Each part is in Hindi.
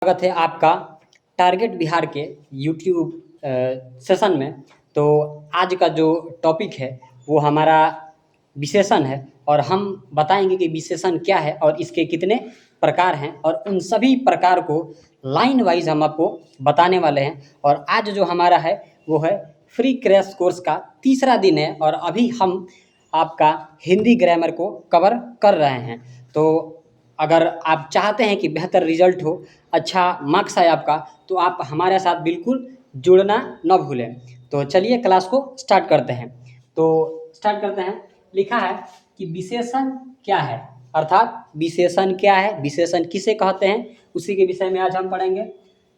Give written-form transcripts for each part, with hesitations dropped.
स्वागत है आपका टारगेट बिहार के यूट्यूब सेशन में। तो आज का जो टॉपिक है वो हमारा विशेषण है और हम बताएंगे कि विशेषण क्या है और इसके कितने प्रकार हैं और उन सभी प्रकार को लाइन वाइज हम आपको बताने वाले हैं। और आज जो हमारा है वो है फ्री क्रैश कोर्स का तीसरा दिन है और अभी हम आपका हिंदी ग्रामर को कवर कर रहे हैं। तो अगर आप चाहते हैं कि बेहतर रिजल्ट हो, अच्छा मार्क्स आए आपका, तो आप हमारे साथ बिल्कुल जुड़ना न भूलें। तो चलिए क्लास को स्टार्ट करते हैं। लिखा है कि विशेषण क्या है, अर्थात विशेषण क्या है, विशेषण किसे कहते हैं, उसी के विषय में आज हम पढ़ेंगे।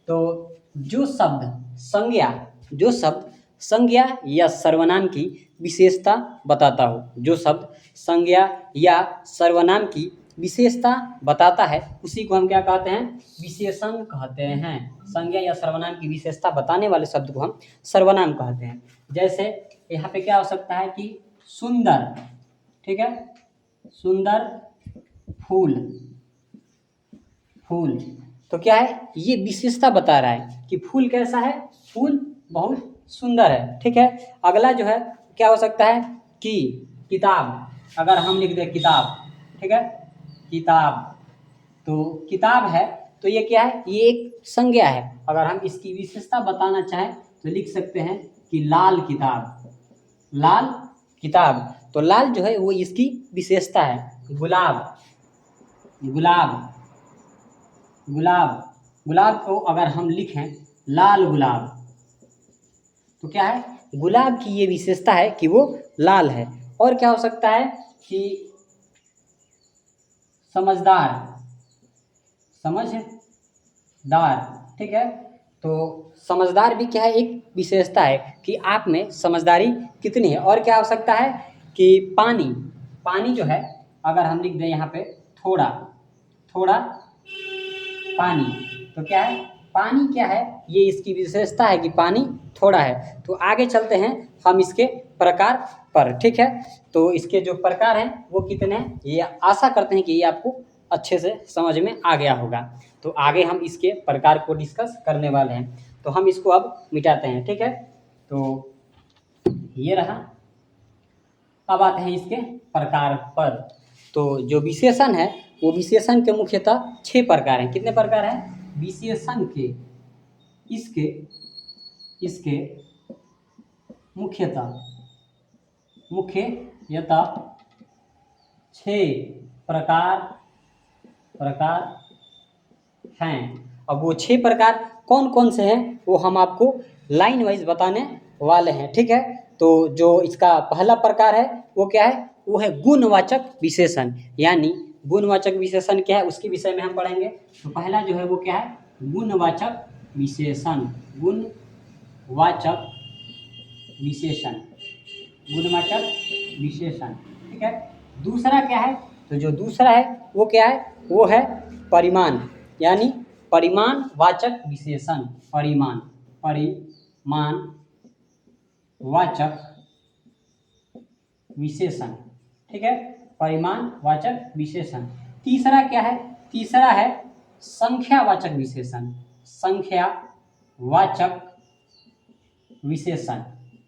तो जो शब्द संज्ञा या सर्वनाम की विशेषता बताता हो, जो शब्द संज्ञा या सर्वनाम की विशेषता बताता है उसी को हम क्या कहते हैं, विशेषण कहते हैं। संज्ञा या सर्वनाम की विशेषता बताने वाले शब्द को हम सर्वनाम कहते हैं। जैसे यहाँ पे क्या हो सकता है कि सुंदर, ठीक है, सुंदर फूल, फूल तो क्या है, ये विशेषता बता रहा है कि फूल कैसा है, फूल बहुत सुंदर है, ठीक है। अगला जो है क्या हो सकता है कि किताब, अगर हम लिख दें किताब, ठीक है, किताब, तो किताब है तो ये क्या है, ये एक संज्ञा है। अगर हम इसकी विशेषता बताना चाहें तो लिख सकते हैं कि लाल किताब, लाल किताब। तो लाल जो है वो इसकी विशेषता है। गुलाब, गुलाब, गुलाब, गुलाब को अगर हम लिखें लाल गुलाब, तो क्या है, गुलाब की ये विशेषता है कि वो लाल है। और क्या हो सकता है कि समझदार, समझदार, ठीक है। तो समझदार भी क्या है, एक विशेषता है कि आप में समझदारी कितनी है। और क्या हो सकता है कि पानी, पानी जो है अगर हम लिख दें यहाँ पे थोड़ा, थोड़ा पानी, तो क्या है, पानी क्या है, ये इसकी विशेषता है कि पानी थोड़ा है। तो आगे चलते हैं हम इसके प्रकार पर, ठीक है। तो इसके जो प्रकार हैं वो कितने हैं, ये आशा करते हैं कि ये आपको अच्छे से समझ में आ गया होगा। तो आगे हम इसके प्रकार को डिस्कस करने वाले हैं। तो हम इसको अब मिटाते हैं, ठीक है। तो ये रहा, अब आते हैं इसके प्रकार पर। तो जो विशेषण है वो विशेषण के मुख्यतः 6 प्रकार हैं। कितने प्रकार हैं विशेषण के, इसके इसके मुख्यतः 6 प्रकार हैं। अब वो 6 प्रकार कौन कौन से हैं वो हम आपको लाइन वाइज बताने वाले हैं, ठीक है। तो जो इसका पहला प्रकार है वो क्या है, वो है गुणवाचक विशेषण। यानी गुणवाचक विशेषण क्या है उसके विषय में हम पढ़ेंगे। तो पहला जो है वो क्या है, गुणवाचक विशेषण, गुणवाचक विशेषण, गुणवाचक विशेषण, ठीक है। दूसरा क्या है, तो जो दूसरा है वो क्या है, वो है परिमाण, यानी परिमाणवाचक विशेषण, परिमाणवाचक विशेषण, ठीक है, परिमाणवाचक विशेषण। तीसरा क्या है, तीसरा है संख्यावाचक विशेषण, संख्यावाचक विशेषण,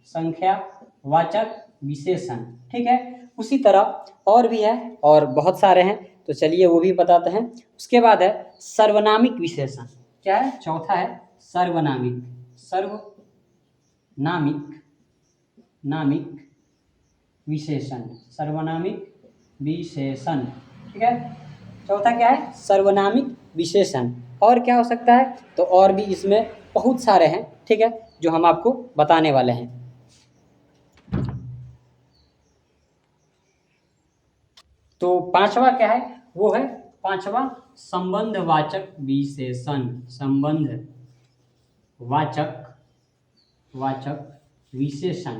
संख्यावाचक विशेषण, ठीक है। उसी तरह और भी है और बहुत सारे हैं, तो चलिए वो भी बताते हैं। उसके बाद है सर्वनामिक विशेषण, क्या है, चौथा है सर्वनामिक, नामिक विशेषण, सर्वनामिक विशेषण, ठीक है। चौथा क्या है, सर्वनामिक विशेषण। और क्या हो सकता है, तो और भी इसमें बहुत सारे हैं, ठीक है, जो हम आपको बताने वाले हैं। तो पांचवा क्या है, वो है पांचवा संबंधवाचक विशेषण, वाचक विशेषण,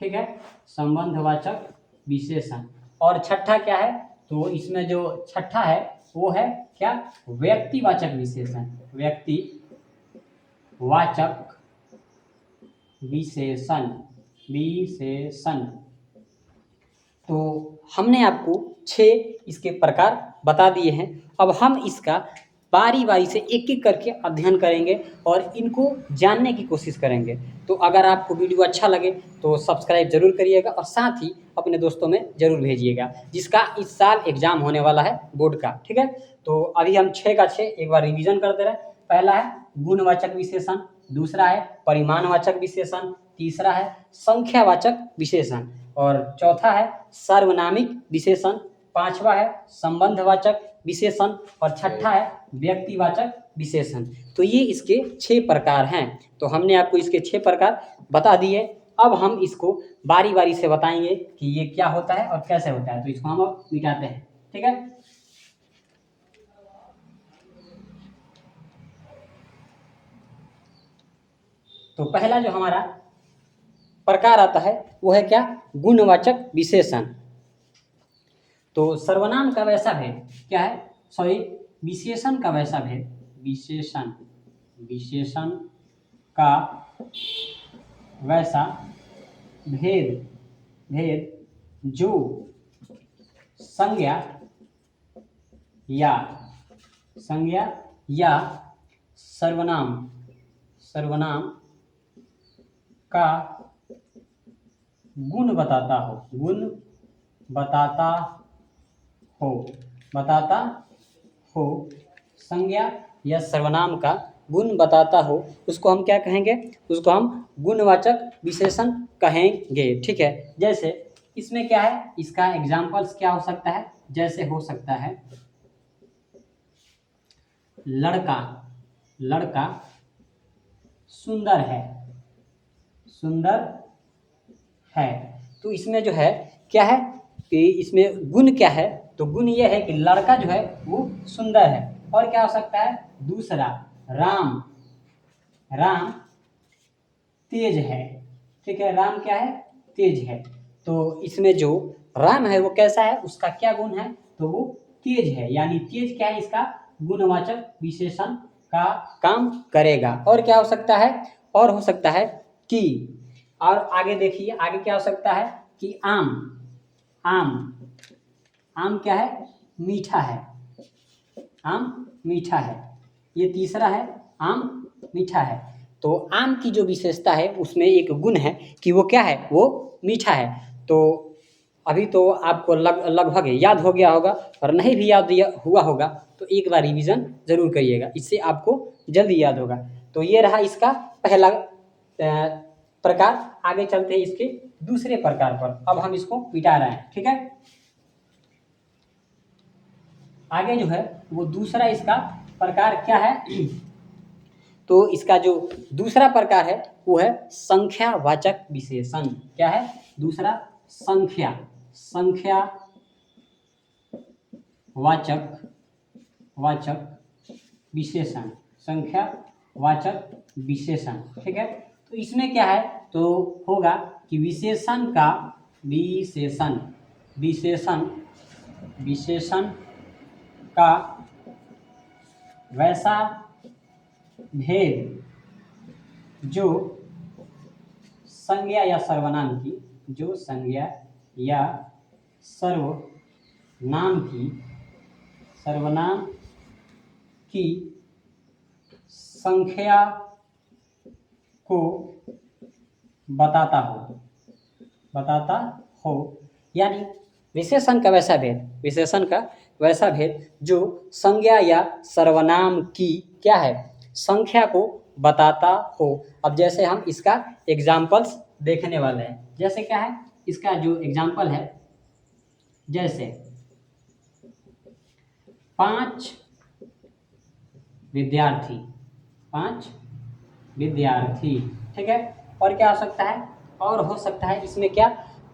ठीक है, संबंधवाचक विशेषण। और छठा क्या है, तो इसमें जो छठा है वो है क्या, व्यक्तिवाचक विशेषण, व्यक्तिवाचक विशेषण, तो हमने आपको 6 इसके प्रकार बता दिए हैं। अब हम इसका बारी बारी से एक एक करके अध्ययन करेंगे और इनको जानने की कोशिश करेंगे। तो अगर आपको वीडियो अच्छा लगे तो सब्सक्राइब ज़रूर करिएगा और साथ ही अपने दोस्तों में ज़रूर भेजिएगा, जिसका इस साल एग्ज़ाम होने वाला है बोर्ड का, ठीक है। तो अभी हम 6 का 6 एक बार रिवीजन करते रहे। पहला है गुणवाचक विशेषण, दूसरा है परिमाणवाचक विशेषण, तीसरा है संख्यावाचक विशेषण और चौथा है सार्वनामिक विशेषण, पांचवा है संबंधवाचक विशेषण और छठा है व्यक्तिवाचक विशेषण। तो ये इसके 6 प्रकार हैं। तो हमने आपको इसके 6 प्रकार बता दिए। अब हम इसको बारी बारी से बताएंगे कि ये क्या होता है और कैसे होता है। तो इसको हम अब मिटाते हैं, ठीक है। तो पहला जो हमारा प्रकार आता है वो है क्या, गुणवाचक विशेषण। तो सर्वनाम का वैसा भेद क्या है, सॉरी विशेषण का वैसा भेद, विशेषण का वैसा भेद जो संज्ञा या सर्वनाम का गुण बताता हो, संज्ञा या सर्वनाम का गुण बताता हो, उसको हम क्या कहेंगे, उसको हम गुणवाचक विशेषण कहेंगे, ठीक है। जैसे इसमें क्या है, इसका एग्जाम्पल्स क्या हो सकता है, जैसे हो सकता है लड़का सुंदर है। तो इसमें जो है क्या है कि इसमें गुण क्या है, तो गुण ये है कि लड़का जो है वो सुंदर है। और क्या हो सकता है, दूसरा राम तेज है, ठीक है। राम क्या है, तेज है। तो इसमें जो राम है वो कैसा है, उसका क्या गुण है, तो वो तेज है, यानी तेज क्या है, इसका गुणवाचक विशेषण का काम करेगा। और क्या हो सकता है, और हो सकता है कि, और आगे देखिए आगे क्या हो सकता है कि आम क्या है, मीठा है, ये तीसरा है, आम मीठा है। तो आम की जो विशेषता है उसमें एक गुण है कि वो क्या है, वो मीठा है। तो अभी तो आपको लगभग याद हो गया होगा, और नहीं भी याद हुआ होगा तो एक बार रिवीजन जरूर करिएगा, इससे आपको जल्दी याद होगा। तो ये रहा इसका पहला प्रकार। आगे चलते हैं इसके दूसरे प्रकार पर। अब हम इसको मिटा रहे हैं, ठीक है। आगे जो है वो दूसरा इसका प्रकार क्या है, तो इसका जो दूसरा प्रकार है वो है संख्यावाचक विशेषण। क्या है दूसरा, वाचक विशेषण, संख्यावाचक विशेषण, ठीक है। तो इसमें क्या है, तो होगा कि विशेषण का वैसा भेद जो संज्ञा या सर्वनाम की संख्या को बताता हो, यानी विशेषण का वैसा भेद जो संज्ञा या सर्वनाम की क्या है, संख्या को बताता हो। अब जैसे हम इसका एग्जाम्पल्स देखने वाले हैं, जैसे क्या है इसका जो एग्जाम्पल है, जैसे 5 विद्यार्थी, ठीक है। और क्या हो सकता है, और हो सकता है इसमें क्या,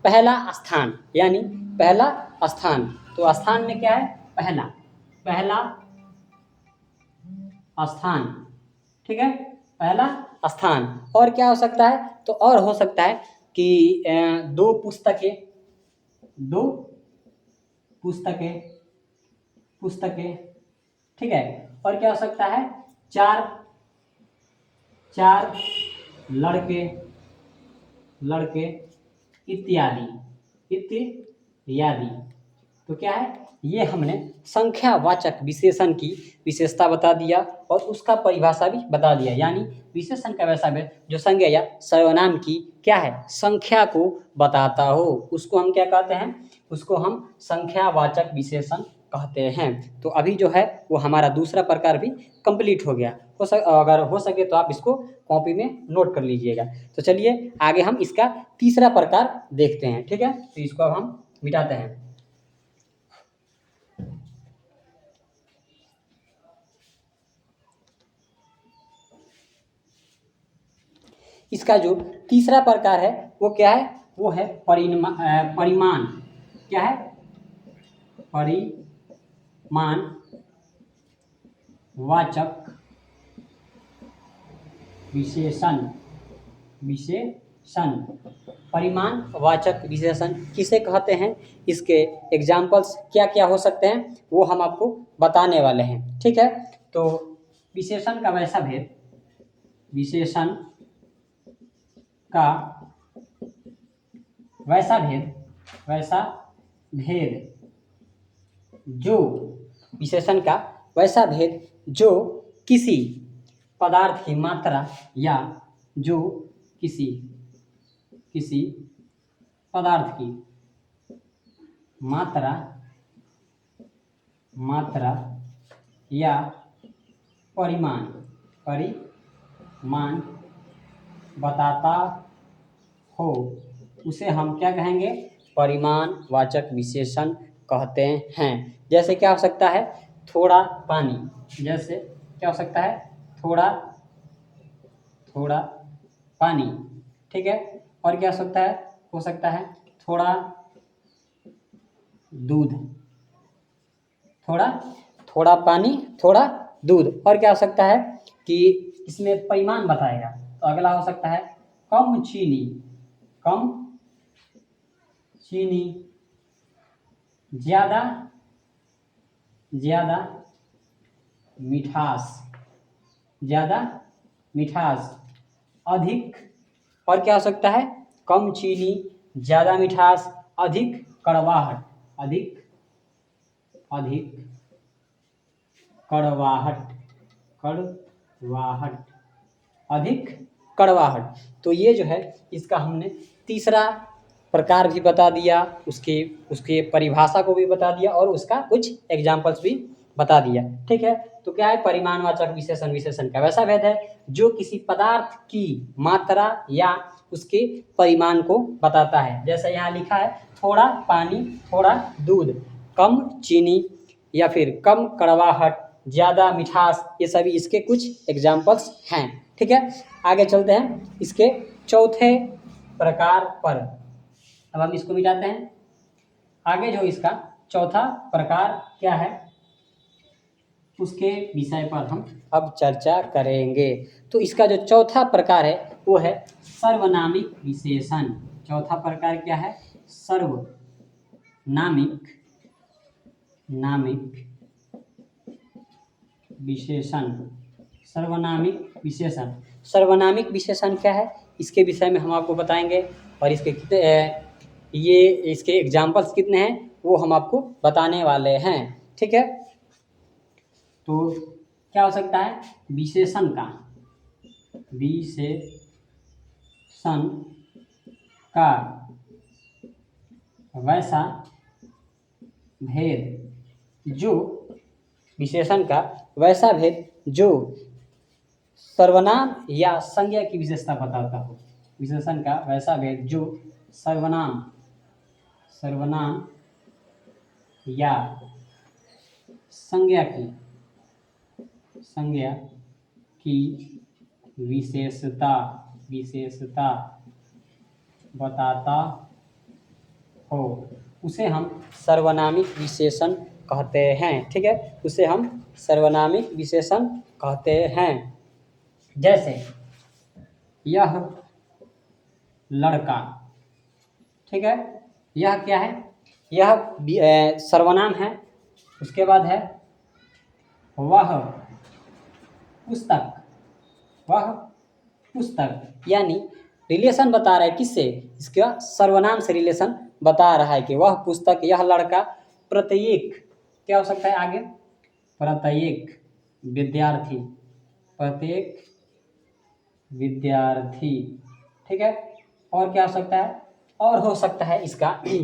पहला स्थान, यानी पहला स्थान। तो स्थान में क्या है, पहला स्थान, ठीक है, पहला स्थान। और क्या हो सकता है, तो और हो सकता है कि 2 पुस्तकें, ठीक है। और क्या हो सकता है, 4 लड़के इत्यादि, तो क्या है, ये हमने संख्यावाचक विशेषण की विशेषता बता दिया और उसका परिभाषा भी बता दिया। यानी विशेषण का वैसा भेद जो संज्ञा या सर्वनाम की क्या है, संख्या को बताता हो, उसको हम क्या कहते हैं, उसको हम संख्यावाचक विशेषण कहते हैं। तो अभी जो है वो हमारा दूसरा प्रकार भी कंप्लीट हो गया। अगर हो सके तो आप इसको कॉपी में नोट कर लीजिएगा। तो चलिए आगे हम इसका तीसरा प्रकार देखते हैं। ठीक है, तो इसको अब हम मिटाते हैं। इसका जो तीसरा प्रकार है वो क्या है, वो है परिमाण। क्या है, परिमाण वाचक विशेषण। परिमाण वाचक विशेषण किसे कहते हैं, इसके एग्जाम्पल्स क्या क्या हो सकते हैं वो हम आपको बताने वाले हैं। ठीक है, तो विशेषण का वैसा भेद, विशेषण का वैसा भेद जो, विशेषण का वैसा भेद जो किसी पदार्थ की मात्रा या जो किसी पदार्थ की मात्रा या परिमाण बताता हो, उसे हम क्या कहेंगे, परिमाणवाचक विशेषण कहते हैं। जैसे क्या हो सकता है, थोड़ा पानी। जैसे क्या हो सकता है, थोड़ा पानी। ठीक है, और क्या हो सकता है थोड़ा दूध। थोड़ा पानी, थोड़ा दूध। और क्या हो सकता है कि इसमें परिमाण बताएगा, तो अगला हो सकता है कम चीनी, ज्यादा मिठास, अधिक। और क्या हो सकता है, कम चीनी, ज्यादा मिठास, अधिक कड़वाहट, अधिक कड़वाहट। तो ये जो है इसका हमने तीसरा प्रकार भी बता दिया, उसके परिभाषा को भी बता दिया और उसका कुछ एग्जाम्पल्स भी बता दिया। ठीक है, तो क्या है, परिमाणवाचक विशेषण का वैसा भेद है जो किसी पदार्थ की मात्रा या उसके परिमाण को बताता है। जैसे यहाँ लिखा है थोड़ा पानी, थोड़ा दूध, कम चीनी या फिर कम कड़वाहट, ज़्यादा मिठास, ये सभी इसके कुछ एग्जाम्पल्स हैं। ठीक है, आगे चलते हैं इसके चौथे प्रकार पर। अब हम इसको मिटाते हैं। आगे जो इसका चौथा प्रकार क्या है उसके विषय पर हम अब चर्चा करेंगे। तो इसका जो चौथा प्रकार है वो है सर्वनामिक विशेषण। चौथा प्रकार क्या है, सर्वनामिक विशेषण। सर्वनामिक विशेषण क्या है, इसके विषय में हम आपको बताएंगे और इसके इसके एग्जाम्पल्स कितने हैं वो हम आपको बताने वाले हैं। ठीक है, तो क्या हो सकता है, विशेषण का वैसा भेद जो, विशेषण का वैसा भेद जो सर्वनाम या संज्ञा की विशेषता बताता हो। विशेषण का वैसा भेद जो सर्वनाम या संज्ञा की विशेषता बताता हो, उसे हम सर्वनामिक विशेषण कहते हैं। ठीक है, उसे हम सर्वनामिक विशेषण कहते हैं। जैसे यह लड़का। ठीक है, यह क्या है, यह सर्वनाम है। उसके बाद है वह पुस्तक, यानी रिलेशन बता रहा है किससे, इसका सर्वनाम से रिलेशन बता रहा है कि वह पुस्तक, यह लड़का प्रत्येक, क्या हो सकता है आगे, प्रत्येक विद्यार्थी, प्रत्येक विद्यार्थी, ठीक है। और क्या हो सकता है, और हो सकता है इसका कि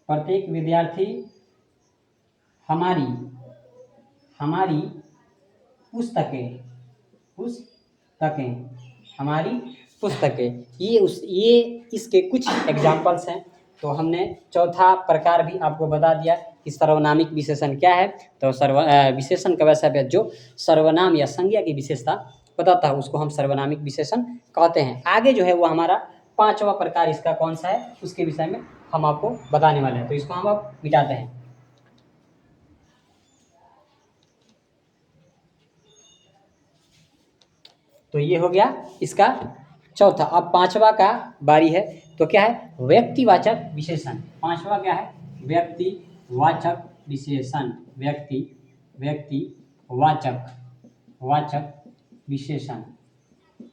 प्रत्येक विद्यार्थी हमारी हमारी पुस्तकें पुस्तकें हमारी पुस्तकें, ये इसके कुछ एग्जाम्पल्स हैं। तो हमने चौथा प्रकार भी आपको बता दिया कि सर्वनामिक विशेषण क्या है। तो विशेषण का वैसा भेद जो सर्वनाम या संज्ञा की विशेषता बताता है उसको हम सर्वनामिक विशेषण कहते हैं। आगे जो है वो हमारा पांचवा प्रकार इसका कौन सा है उसके विषय में हम आपको बताने वाले हैं। तो इसको हम अब मिटाते हैं। तो ये हो गया इसका चौथा। अब पांचवा का बारी है। तो क्या है, व्यक्तिवाचक विशेषण। पांचवा क्या है, व्यक्तिवाचक विशेषण। व्यक्तिवाचक विशेषण,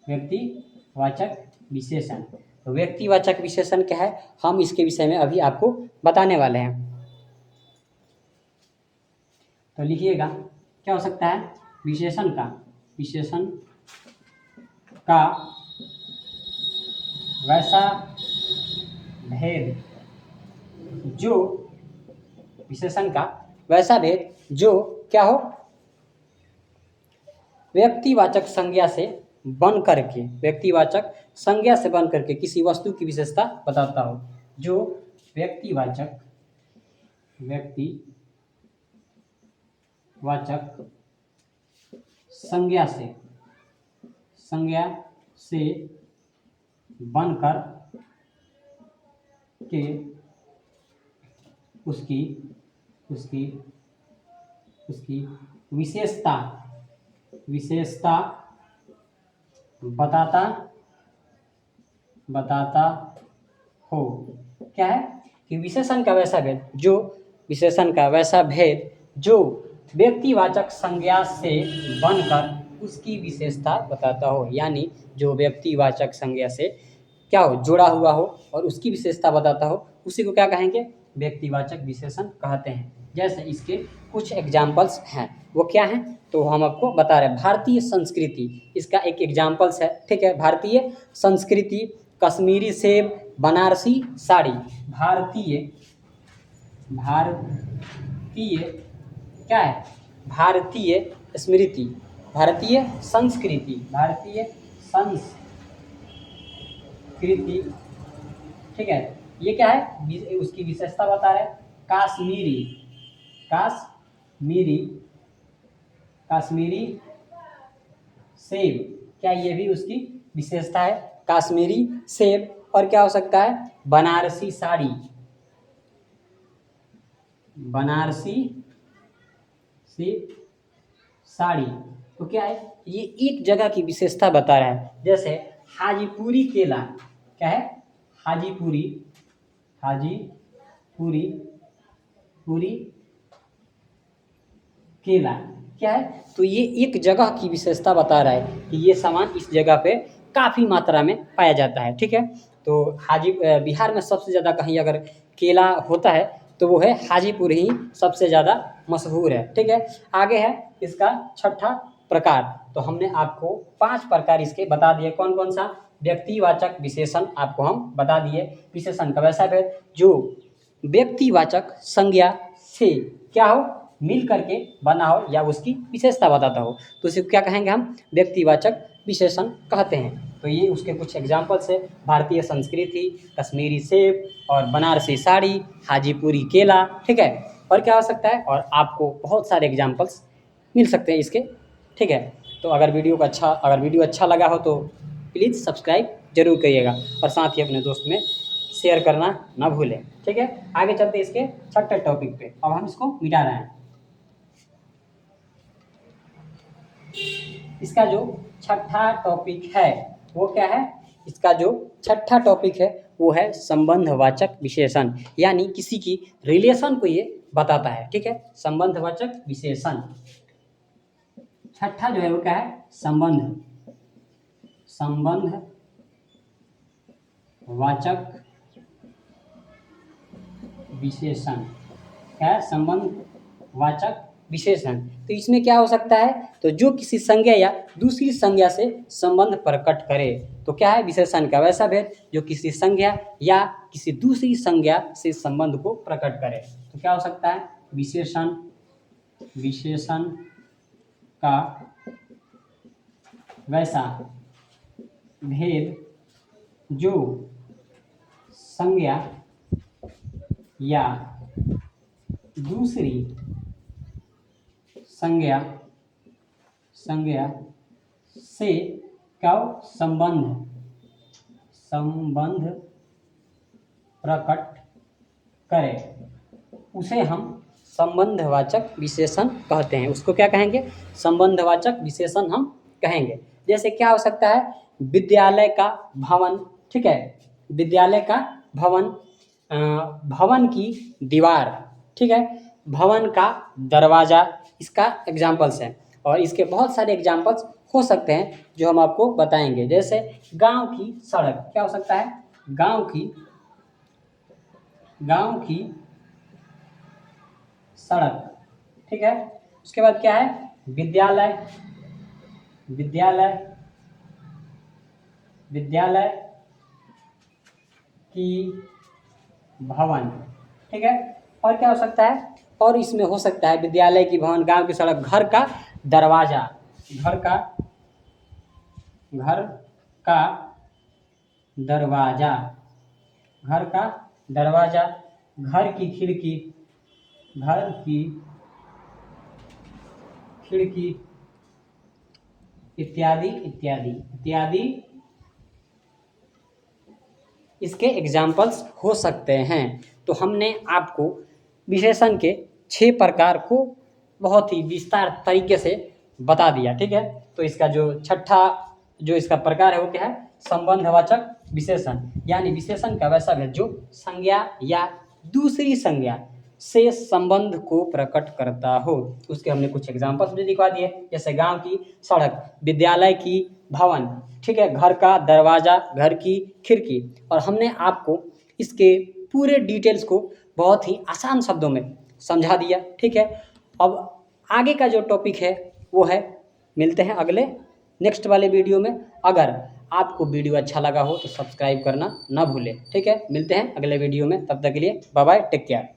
व्यक्तिवाचक विशेषण। तो व्यक्तिवाचक विशेषण क्या है, हम इसके विषय में अभी आपको बताने वाले हैं। तो लिखिएगा, क्या हो सकता है, विशेषण का वैसा भेद जो, विशेषण का वैसा भेद जो क्या हो, व्यक्तिवाचक संज्ञा से बन करके, व्यक्तिवाचक संज्ञा से बन करके किसी वस्तु की विशेषता बताता हो। जो व्यक्तिवाचक संज्ञा से बनकर के उसकी विशेषता बताता हो। क्या है कि विशेषण का वैसा भेद जो, विशेषण का वैसा भेद जो व्यक्तिवाचक संज्ञा से बनकर उसकी विशेषता बताता हो। यानी जो व्यक्तिवाचक संज्ञा से क्या हो, जुड़ा हुआ हो और उसकी विशेषता बताता हो, उसी को क्या कहेंगे, व्यक्तिवाचक विशेषण कहते हैं। जैसे इसके कुछ एग्जाम्पल्स हैं, वो क्या हैं तो हम आपको बता रहे हैं। भारतीय संस्कृति इसका एक एग्जाम्पल्स है, ठीक है। भारतीय संस्कृति, कश्मीरी सेब, बनारसी साड़ी। भारतीय क्या है, भारतीय स्मृति, भारतीय संस्कृति, ठीक है। ये क्या है, उसकी विशेषता बता रहे हैं। काश्मीरी सेब, क्या ये भी उसकी विशेषता है, काश्मीरी सेब। और क्या हो सकता है, बनारसी साड़ी। तो क्या है, ये एक जगह की विशेषता बता रहा है। जैसे हाजीपुरी केला, क्या है, हाजीपुरी केला, क्या है, तो ये एक जगह की विशेषता बता रहा है कि ये सामान इस जगह पे काफ़ी मात्रा में पाया जाता है, ठीक है। तो बिहार में सबसे ज़्यादा कहीं अगर केला होता है तो वो है हाजीपुर ही सबसे ज़्यादा मशहूर है, ठीक है। आगे है इसका छठा प्रकार। तो हमने आपको 5 प्रकार इसके बता दिए। कौन कौन सा, व्यक्तिवाचक विशेषण आपको हम बता दिए। विशेषण का वैसा भेद जो व्यक्तिवाचक संज्ञा से क्या हो, मिल करके बना हो या उसकी विशेषता बताता हो, तो उसे क्या कहेंगे हम, व्यक्तिवाचक विशेषण कहते हैं। तो ये उसके कुछ एग्जाम्पल्स है, भारतीय संस्कृति, कश्मीरी सेब और बनारसी साड़ी, हाजीपुरी केला, ठीक है। और क्या हो सकता है, और आपको बहुत सारे एग्जाम्पल्स मिल सकते हैं इसके, ठीक है। तो अगर वीडियो अच्छा लगा हो तो प्लीज़ सब्सक्राइब जरूर करिएगा और साथ ही अपने दोस्त में शेयर करना ना भूलें, ठीक है। आगे चलते इसके छठे टॉपिक पे। अब हम इसको मिटा रहे हैं। इसका जो छठा टॉपिक है वो क्या है, इसका जो छठा टॉपिक है वो है संबंधवाचक विशेषण। यानी किसी की रिलेशन को ये बताता है, ठीक है। संबंधवाचक विशेषण छठा जो है वो क्या है, संबंधवाचक विशेषण है संबंधवाचक विशेषण। तो इसमें क्या हो सकता है, तो जो किसी संज्ञा या दूसरी संज्ञा से संबंध प्रकट करे, तो क्या है, विशेषण का वैसा भेद जो किसी संज्ञा या किसी दूसरी संज्ञा से संबंध को प्रकट करे। तो क्या हो सकता है, विशेषण विशेषण का वैसा भेद जो संज्ञा या दूसरी संज्ञा से क्या संबंध प्रकट करे, उसे हम संबंधवाचक विशेषण कहते हैं। उसको क्या कहेंगे, संबंधवाचक विशेषण हम कहेंगे। जैसे क्या हो सकता है, विद्यालय का भवन, ठीक है, विद्यालय का भवन, भवन की दीवार, ठीक है, भवन का दरवाजा, इसका एग्जाम्पल्स हैं। और इसके बहुत सारे एग्जाम्पल्स हो सकते हैं जो हम आपको बताएंगे। जैसे गांव की सड़क, क्या हो सकता है, गांव की सड़क, ठीक है। उसके बाद क्या है, विद्यालय की भवन, ठीक है। और क्या हो सकता है, और इसमें हो सकता है विद्यालय की भवन, गांव की सड़क, घर का दरवाजा, घर का दरवाजा, घर की खिड़की इत्यादि इसके एग्जाम्पल्स हो सकते हैं। तो हमने आपको विशेषण के 6 प्रकार को बहुत ही विस्तार तरीके से बता दिया, ठीक है। तो इसका जो छठा जो इसका प्रकार है वो क्या है, संबंधवाचक विशेषण, यानी विशेषण का वैसा भेद जो संज्ञा या दूसरी संज्ञा से संबंध को प्रकट करता हो। उसके हमने कुछ एग्जाम्पल्स भी दिखा दिए, जैसे गांव की सड़क, विद्यालय की भवन, ठीक है, घर का दरवाजा, घर की खिड़की। और हमने आपको इसके पूरे डिटेल्स को बहुत ही आसान शब्दों में समझा दिया, ठीक है। अब आगे का जो टॉपिक है वो है, मिलते हैं अगले नेक्स्ट वाले वीडियो में। अगर आपको वीडियो अच्छा लगा हो तो सब्सक्राइब करना ना भूलें, ठीक है। मिलते हैं अगले वीडियो में, तब तक के लिए बाय बाय, टेक केयर।